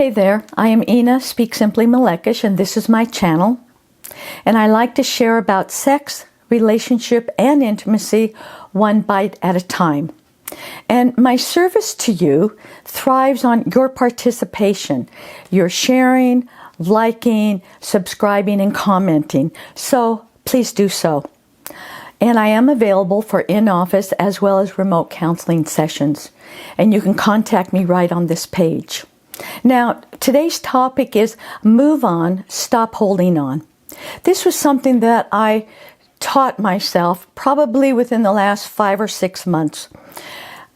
Hey there, I am Ina, Speak Simply Malekish, and this is my channel. And I like to share about sex, relationship, and intimacy one bite at a time. And my service to you thrives on your participation, your sharing, liking, subscribing, and commenting. So please do so. And I am available for in-office as well as remote counseling sessions. And you can contact me right on this page. Now, today's topic is move on, stop holding on. This was something that I taught myself probably within the last 5 or 6 months.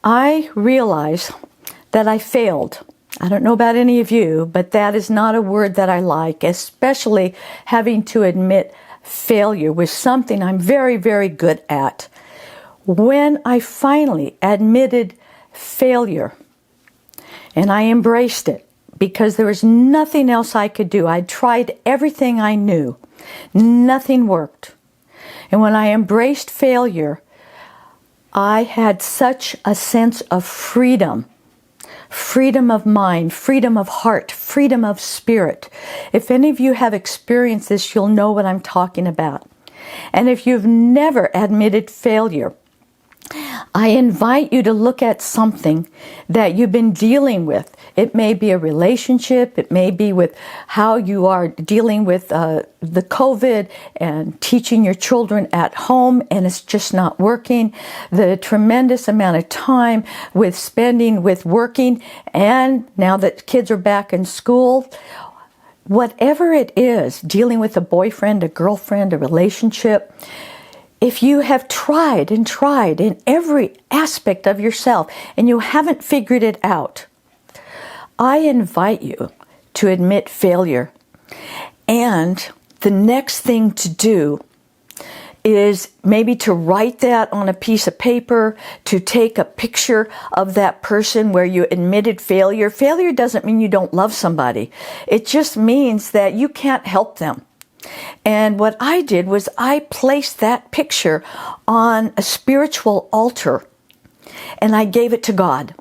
I realized that I failed. I don't know about any of you, but that is not a word that I like, especially having to admit failure was something I'm very, very good at. When I finally admitted failure, and I embraced it because there was nothing else I could do. I tried everything I knew. Nothing worked. And when I embraced failure, I had such a sense of freedom. Freedom of mind, freedom of heart, freedom of spirit. If any of you have experienced this, you'll know what I'm talking about. And if you've never admitted failure, I invite you to look at something that you've been dealing with. It may be a relationship. It may be with how you are dealing with the COVID and teaching your children at home and it's just not working. The tremendous amount of time with spending with working, and now that kids are back in school. Whatever it is, dealing with a boyfriend, a girlfriend, a relationship, if you have tried and tried in every aspect of yourself and you haven't figured it out, I invite you to admit failure. And the next thing to do is maybe to write that on a piece of paper, to take a picture of that person where you admitted failure. Failure doesn't mean you don't love somebody. It just means that you can't help them. And what I did was I placed that picture on a spiritual altar and I gave it to God.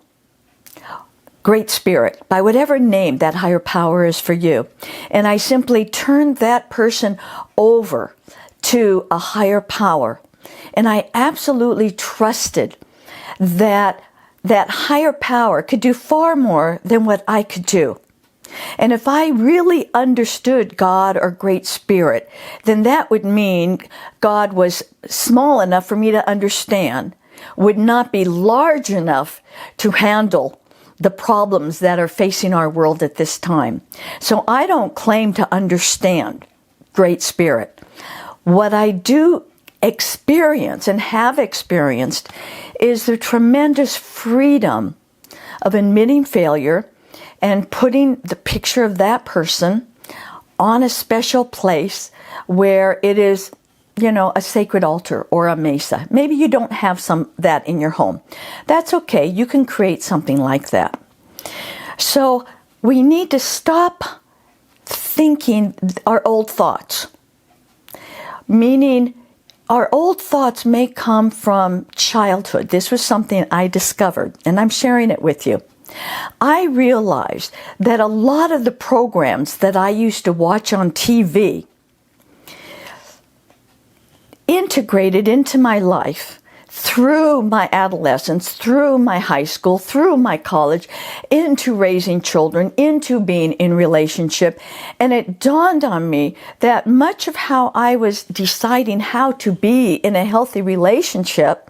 Great Spirit, by whatever name that higher power is for you. And I simply turned that person over to a higher power. And I absolutely trusted that that higher power could do far more than what I could do. And if I really understood God or Great Spirit, then that would mean God was small enough for me to understand, would not be large enough to handle the problems that are facing our world at this time. So I don't claim to understand Great Spirit. What I do experience and have experienced is the tremendous freedom of admitting failure and putting the picture of that person on a special place where it is, a sacred altar or a mesa. Maybe you don't have that in your home. That's okay. You can create something like that. So we need to stop thinking our old thoughts. Meaning, our old thoughts may come from childhood. This was something I discovered, and I'm sharing it with you. I realized that a lot of the programs that I used to watch on TV integrated into my life through my adolescence, through my high school, through my college, into raising children, into being in relationship. And it dawned on me that much of how I was deciding how to be in a healthy relationship,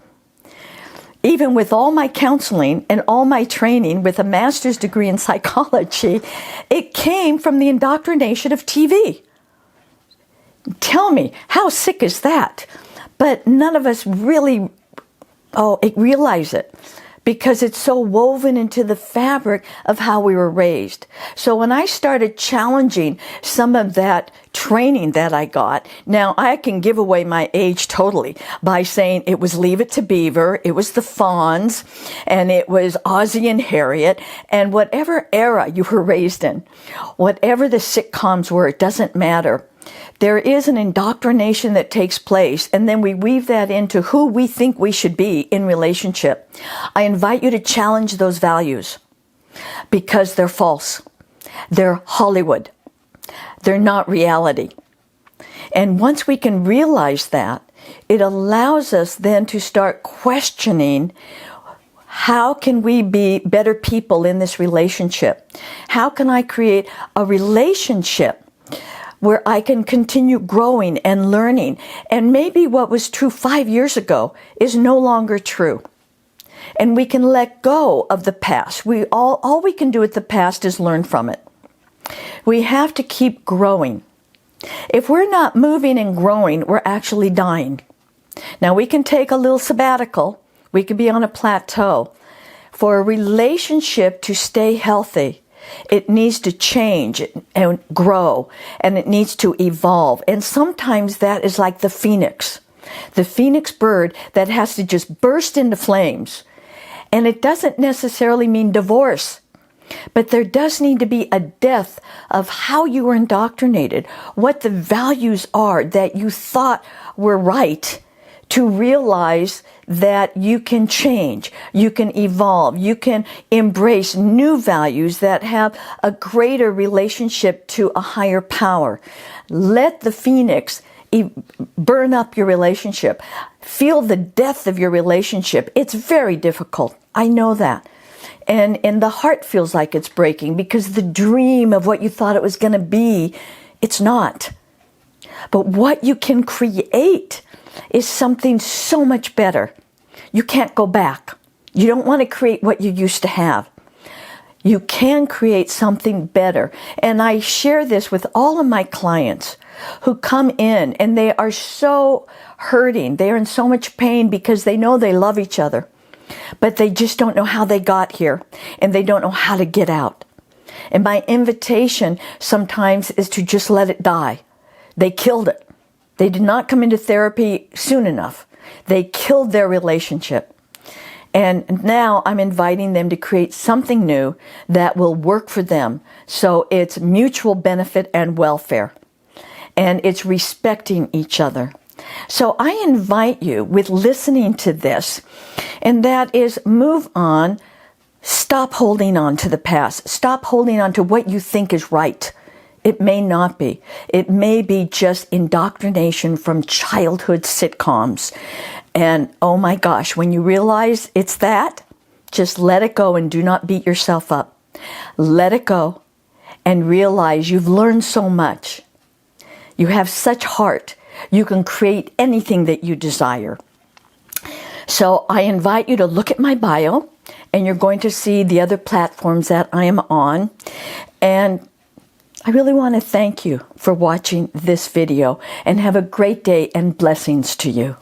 even with all my counseling and all my training with a master's degree in psychology, it came from the indoctrination of TV. Tell me, how sick is that? But none of us really realize it because it's so woven into the fabric of how we were raised. So when I started challenging some of that training that I got, now I can give away my age totally by saying it was Leave It to Beaver, it was the Fonz, and it was Ozzie and Harriet, and whatever era you were raised in, whatever the sitcoms were, it doesn't matter. There is an indoctrination that takes place, and then we weave that into who we think we should be in relationship. I invite you to challenge those values because they're false. They're Hollywood. They're not reality. And once we can realize that, it allows us then to start questioning, how can we be better people in this relationship? How can I create a relationship where I can continue growing and learning? And maybe what was true 5 years ago is no longer true. And we can let go of the past. All we can do with the past is learn from it. We have to keep growing. If we're not moving and growing, we're actually dying. Now, we can take a little sabbatical. We could be on a plateau. For a relationship to stay healthy, it needs to change and grow, and it needs to evolve. And sometimes that is like the phoenix bird that has to just burst into flames. And it doesn't necessarily mean divorce. But there does need to be a death of how you were indoctrinated, what the values are that you thought were right, to realize that you can change, you can evolve, you can embrace new values that have a greater relationship to a higher power. Let the phoenix burn up your relationship. Feel the death of your relationship. It's very difficult. I know that. And the heart feels like it's breaking because the dream of what you thought it was going to be, it's not. But what you can create is something so much better. You can't go back. You don't want to create what you used to have. You can create something better. And I share this with all of my clients who come in and they are so hurting. They are in so much pain because they know they love each other. But they just don't know how they got here, and they don't know how to get out. And my invitation sometimes is to just let it die. They killed it. They did not come into therapy soon enough. They killed their relationship. And now I'm inviting them to create something new that will work for them. So it's mutual benefit and welfare. And it's respecting each other. So I invite you with listening to this, and that is move on. Stop holding on to the past. Stop holding on to what you think is right. It may not be. It may be just indoctrination from childhood sitcoms. And oh my gosh, when you realize it's that, just let it go and do not beat yourself up. Let it go and realize you've learned so much. You have such heart. You can create anything that you desire. So I invite you to look at my bio, and you're going to see the other platforms that I am on. And I really want to thank you for watching this video, and have a great day and blessings to you.